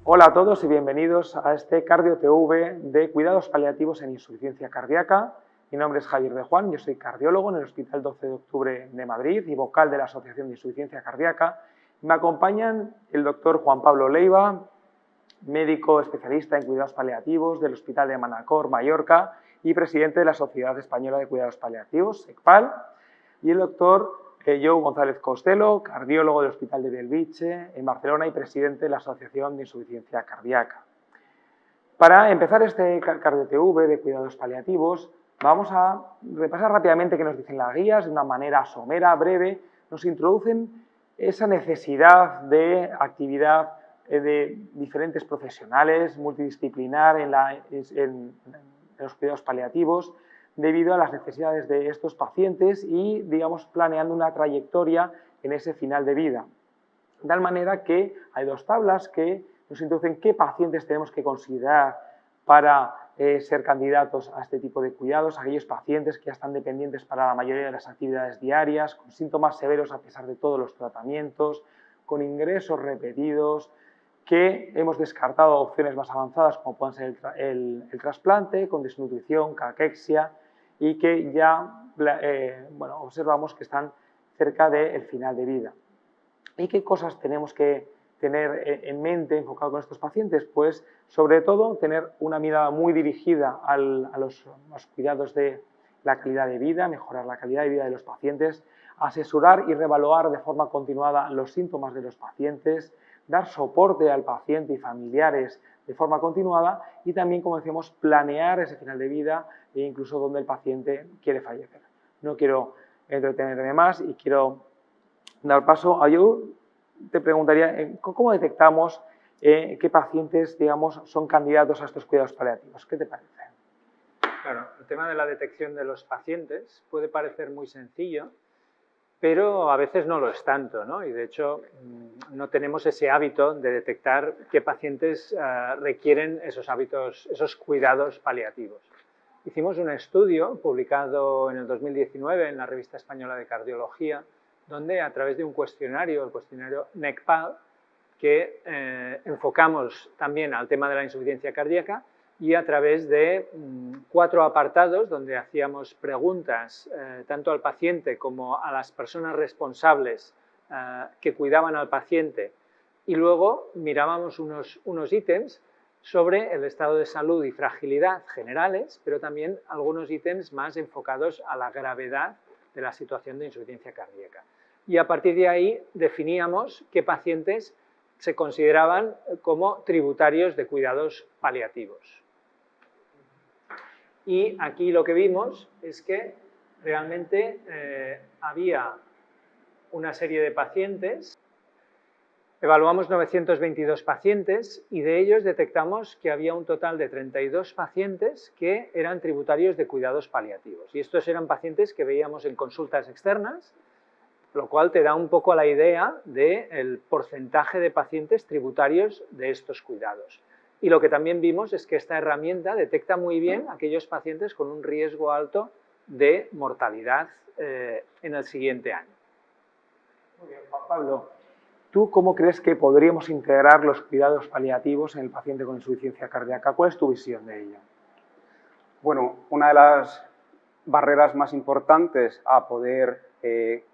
Hola a todos y bienvenidos a este Cardio TV de cuidados paliativos en insuficiencia cardíaca. Mi nombre es Javier de Juan, yo soy cardiólogo en el Hospital 12 de Octubre de Madrid y vocal de la Asociación de Insuficiencia Cardíaca. Me acompañan el doctor Juan Pablo Leiva, médico especialista en cuidados paliativos del Hospital de Manacor, Mallorca, y presidente de la Sociedad Española de Cuidados Paliativos, ECPAL, y el doctor Joe González Costello, cardiólogo del Hospital de Bellvitge en Barcelona y presidente de la Asociación de Insuficiencia Cardíaca. Para empezar este Cardio TV de cuidados paliativos, vamos a repasar rápidamente qué nos dicen las guías de una manera somera, breve. Nos introducen esa necesidad de actividad de diferentes profesionales, multidisciplinar en los cuidados paliativos, debido a las necesidades de estos pacientes y, digamos, planeando una trayectoria en ese final de vida. De tal manera que hay dos tablas que nos introducen qué pacientes tenemos que considerar para ser candidatos a este tipo de cuidados, aquellos pacientes que ya están dependientes para la mayoría de las actividades diarias, con síntomas severos a pesar de todos los tratamientos, con ingresos repetidos, que hemos descartado opciones más avanzadas como pueden ser el trasplante, con desnutrición, caquexia, y que ya observamos que están cerca del final de vida. ¿Y qué cosas tenemos que tener en mente enfocado con estos pacientes? Pues sobre todo tener una mirada muy dirigida a los cuidados de la calidad de vida, mejorar la calidad de vida de los pacientes, asesorar y reevaluar de forma continuada los síntomas de los pacientes, dar soporte al paciente y familiares de forma continuada y también, como decíamos, planear ese final de vida e incluso donde el paciente quiere fallecer. No quiero entretenerme más y quiero dar paso a yo. Te preguntaría, ¿cómo detectamos qué pacientes, digamos, son candidatos a estos cuidados paliativos? ¿Qué te parece? Claro, el tema de la detección de los pacientes puede parecer muy sencillo, pero a veces no lo es tanto, ¿no? Y de hecho no tenemos ese hábito de detectar qué pacientes requieren esos cuidados paliativos. Hicimos un estudio publicado en el 2019 en la Revista Española de Cardiología, donde a través de un cuestionario, el cuestionario NECPAL, que enfocamos también al tema de la insuficiencia cardíaca, y a través de 4 apartados donde hacíamos preguntas tanto al paciente como a las personas responsables que cuidaban al paciente, y luego mirábamos unos ítems sobre el estado de salud y fragilidad generales, pero también algunos ítems más enfocados a la gravedad de la situación de insuficiencia cardíaca. Y a partir de ahí definíamos qué pacientes se consideraban como tributarios de cuidados paliativos. Y aquí lo que vimos es que realmente había una serie de pacientes. Evaluamos 922 pacientes y de ellos detectamos que había un total de 32 pacientes que eran tributarios de cuidados paliativos. Y estos eran pacientes que veíamos en consultas externas, lo cual te da un poco la idea del porcentaje de pacientes tributarios de estos cuidados. Y lo que también vimos es que esta herramienta detecta muy bien aquellos pacientes con un riesgo alto de mortalidad en el siguiente año. Muy bien, Juan Pablo. ¿Tú cómo crees que podríamos integrar los cuidados paliativos en el paciente con insuficiencia cardíaca? ¿Cuál es tu visión de ello? Bueno, una de las barreras más importantes a poder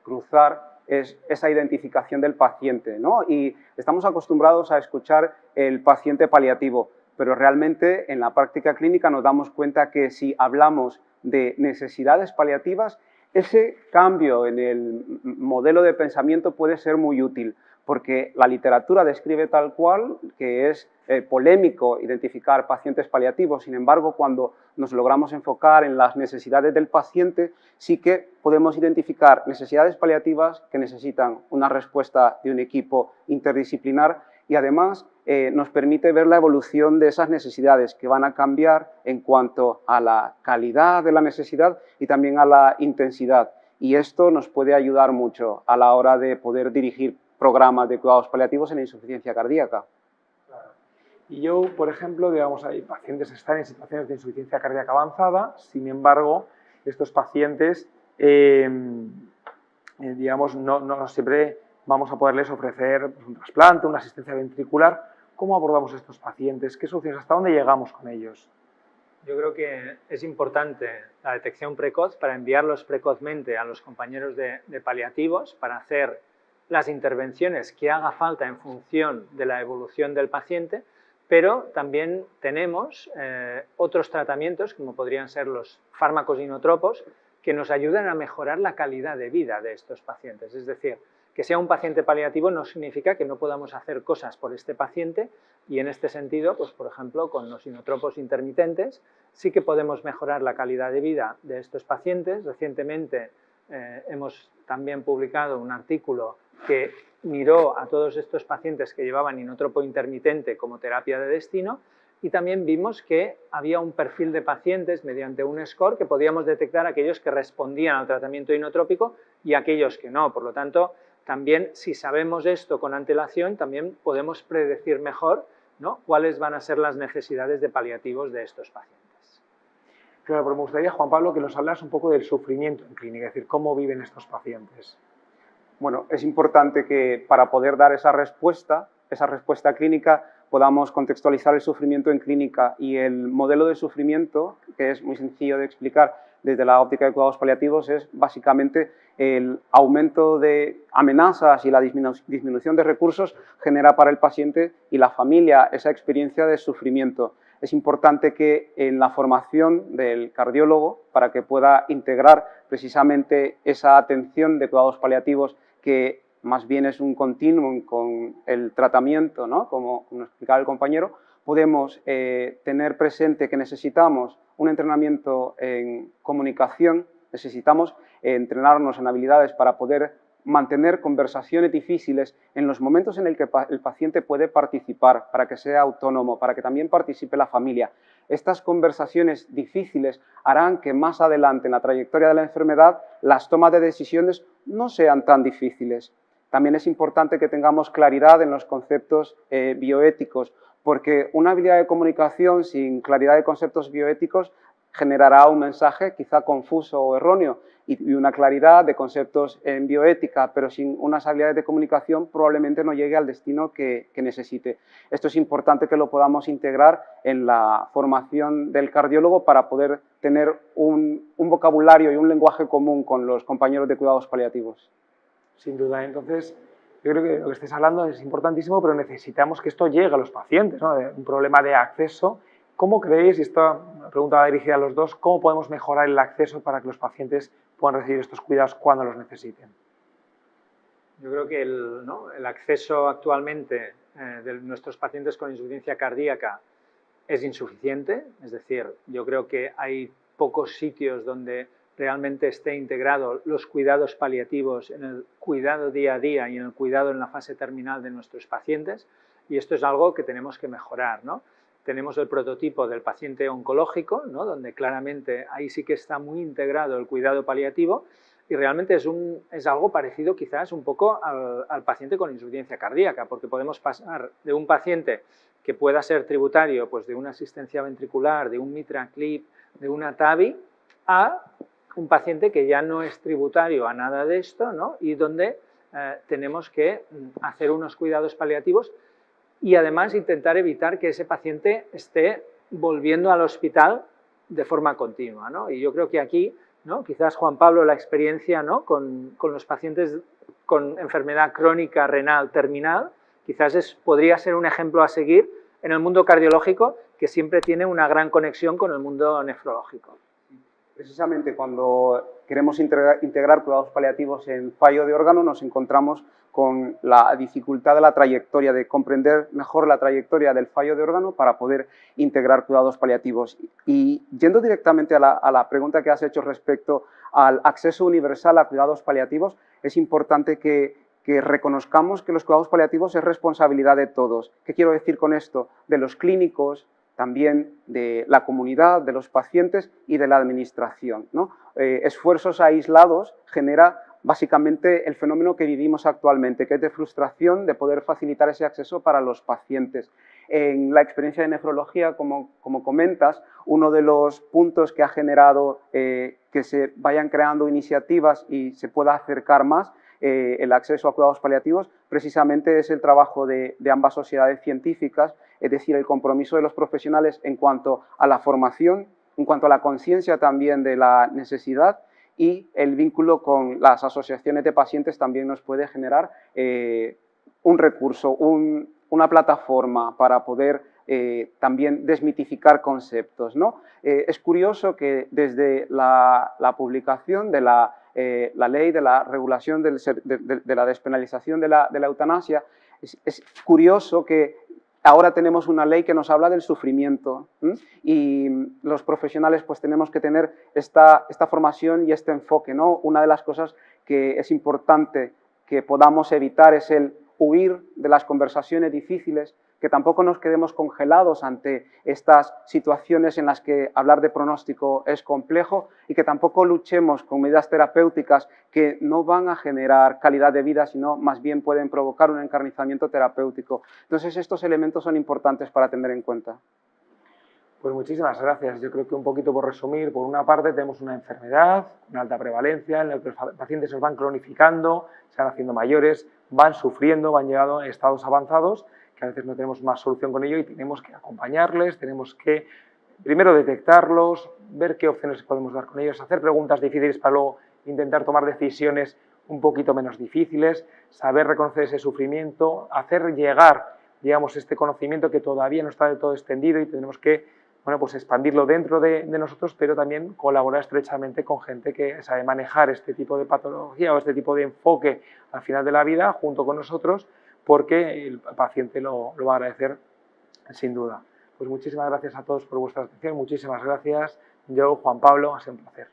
cruzar es esa identificación del paciente, ¿no? Y estamos acostumbrados a escuchar el paciente paliativo, pero realmente en la práctica clínica nos damos cuenta que si hablamos de necesidades paliativas, ese cambio en el modelo de pensamiento puede ser muy útil, porque la literatura describe tal cual que es polémico identificar pacientes paliativos. Sin embargo, cuando nos logramos enfocar en las necesidades del paciente, sí que podemos identificar necesidades paliativas que necesitan una respuesta de un equipo interdisciplinar y además nos permite ver la evolución de esas necesidades que van a cambiar en cuanto a la calidad de la necesidad y también a la intensidad. Y esto nos puede ayudar mucho a la hora de poder dirigir programas de cuidados paliativos en la insuficiencia cardíaca. Claro. Y yo, por ejemplo, digamos, hay pacientes que están en situaciones de insuficiencia cardíaca avanzada, sin embargo, estos pacientes, digamos, no siempre vamos a poderles ofrecer un trasplante, una asistencia ventricular. ¿Cómo abordamos a estos pacientes? ¿Qué soluciones? ¿Hasta dónde llegamos con ellos? Yo creo que es importante la detección precoz para enviarlos precozmente a los compañeros de paliativos para hacer las intervenciones que haga falta en función de la evolución del paciente, pero también tenemos otros tratamientos, como podrían ser los fármacos inotropos, que nos ayudan a mejorar la calidad de vida de estos pacientes. Es decir, que sea un paciente paliativo no significa que no podamos hacer cosas por este paciente y en este sentido, pues por ejemplo, con los inotropos intermitentes sí que podemos mejorar la calidad de vida de estos pacientes. Recientemente hemos también publicado un artículo que miró a todos estos pacientes que llevaban inotropo intermitente como terapia de destino y también vimos que había un perfil de pacientes mediante un score que podíamos detectar aquellos que respondían al tratamiento inotrópico y aquellos que no. Por lo tanto, también si sabemos esto con antelación, también podemos predecir mejor, ¿no?, cuáles van a ser las necesidades de paliativos de estos pacientes. Claro, pero me gustaría, Juan Pablo, que nos hablas un poco del sufrimiento en clínica, es decir, cómo viven estos pacientes. Bueno, es importante que para poder dar esa respuesta clínica, podamos contextualizar el sufrimiento en clínica y el modelo de sufrimiento, que es muy sencillo de explicar desde la óptica de cuidados paliativos, es básicamente el aumento de amenazas y la disminución de recursos genera para el paciente y la familia esa experiencia de sufrimiento. Es importante que en la formación del cardiólogo, para que pueda integrar precisamente esa atención de cuidados paliativos, que más bien es un continuum con el tratamiento, ¿no?, como explicaba el compañero, podemos tener presente que necesitamos un entrenamiento en comunicación, necesitamos entrenarnos en habilidades para poder mantener conversaciones difíciles en los momentos en el que el paciente puede participar, para que sea autónomo, para que también participe la familia. Estas conversaciones difíciles harán que más adelante en la trayectoria de la enfermedad las tomas de decisiones no sean tan difíciles. También es importante que tengamos claridad en los conceptos bioéticos, porque una habilidad de comunicación sin claridad de conceptos bioéticos generará un mensaje quizá confuso o erróneo y una claridad de conceptos en bioética, pero sin unas habilidades de comunicación probablemente no llegue al destino que necesite. Esto es importante que lo podamos integrar en la formación del cardiólogo para poder tener un vocabulario y un lenguaje común con los compañeros de cuidados paliativos. Sin duda, entonces, yo creo que lo que estés hablando es importantísimo, pero necesitamos que esto llegue a los pacientes, ¿no?, un problema de acceso. ¿Cómo creéis, y esta pregunta va dirigida a los dos, cómo podemos mejorar el acceso para que los pacientes puedan recibir estos cuidados cuando los necesiten? Yo creo que el acceso actualmente de nuestros pacientes con insuficiencia cardíaca es insuficiente, es decir, yo creo que hay pocos sitios donde realmente esté integrado los cuidados paliativos en el cuidado día a día y en el cuidado en la fase terminal de nuestros pacientes, y esto es algo que tenemos que mejorar, ¿no? Tenemos el prototipo del paciente oncológico, ¿no?, donde claramente ahí sí que está muy integrado el cuidado paliativo y realmente es algo parecido quizás un poco al paciente con insuficiencia cardíaca, porque podemos pasar de un paciente que pueda ser tributario pues, de una asistencia ventricular, de un MitraClip, de una TAVI, a un paciente que ya no es tributario a nada de esto, ¿no?, y donde tenemos que hacer unos cuidados paliativos y además intentar evitar que ese paciente esté volviendo al hospital de forma continua, ¿no? Y yo creo que aquí, ¿no?, quizás Juan Pablo, la experiencia, ¿no?, con los pacientes con enfermedad crónica renal terminal, quizás podría ser un ejemplo a seguir en el mundo cardiológico, que siempre tiene una gran conexión con el mundo nefrológico. Precisamente cuando queremos integrar cuidados paliativos en fallo de órgano, nos encontramos con la dificultad de la trayectoria, de comprender mejor la trayectoria del fallo de órgano para poder integrar cuidados paliativos. Y yendo directamente a la pregunta que has hecho respecto al acceso universal a cuidados paliativos, es importante que reconozcamos que los cuidados paliativos es responsabilidad de todos. ¿Qué quiero decir con esto? De los clínicos, también de la comunidad, de los pacientes y de la administración, ¿no? Esfuerzos aislados genera básicamente el fenómeno que vivimos actualmente, que es de frustración de poder facilitar ese acceso para los pacientes. En la experiencia de nefrología, como comentas, uno de los puntos que ha generado que se vayan creando iniciativas y se pueda acercar más el acceso a cuidados paliativos, precisamente es el trabajo de ambas sociedades científicas, es decir, el compromiso de los profesionales en cuanto a la formación, en cuanto a la conciencia también de la necesidad, y el vínculo con las asociaciones de pacientes también nos puede generar un recurso, una plataforma para poder también desmitificar conceptos, ¿no? Es curioso que desde la publicación de la ley de la regulación de la despenalización de la eutanasia, es curioso que ahora tenemos una ley que nos habla del sufrimiento, ¿sí? Y los profesionales pues tenemos que tener esta formación y este enfoque, ¿no? Una de las cosas que es importante que podamos evitar es el huir de las conversaciones difíciles, que tampoco nos quedemos congelados ante estas situaciones en las que hablar de pronóstico es complejo y que tampoco luchemos con medidas terapéuticas que no van a generar calidad de vida, sino más bien pueden provocar un encarnizamiento terapéutico. Entonces, estos elementos son importantes para tener en cuenta. Pues muchísimas gracias. Yo creo que un poquito por resumir, por una parte tenemos una enfermedad, una alta prevalencia, en la que los pacientes se van cronificando, se van haciendo mayores, van sufriendo, van llegando a estados avanzados, que a veces no tenemos más solución con ello y tenemos que acompañarles, tenemos que primero detectarlos, ver qué opciones podemos dar con ellos, hacer preguntas difíciles para luego intentar tomar decisiones un poquito menos difíciles, saber reconocer ese sufrimiento, hacer llegar, digamos, este conocimiento que todavía no está del todo extendido y tenemos que, bueno, pues expandirlo dentro de nosotros, pero también colaborar estrechamente con gente que sabe manejar este tipo de patología o este tipo de enfoque al final de la vida junto con nosotros, porque el paciente lo va a agradecer sin duda. Pues muchísimas gracias a todos por vuestra atención, muchísimas gracias. Yo, Juan Pablo, ha sido un placer.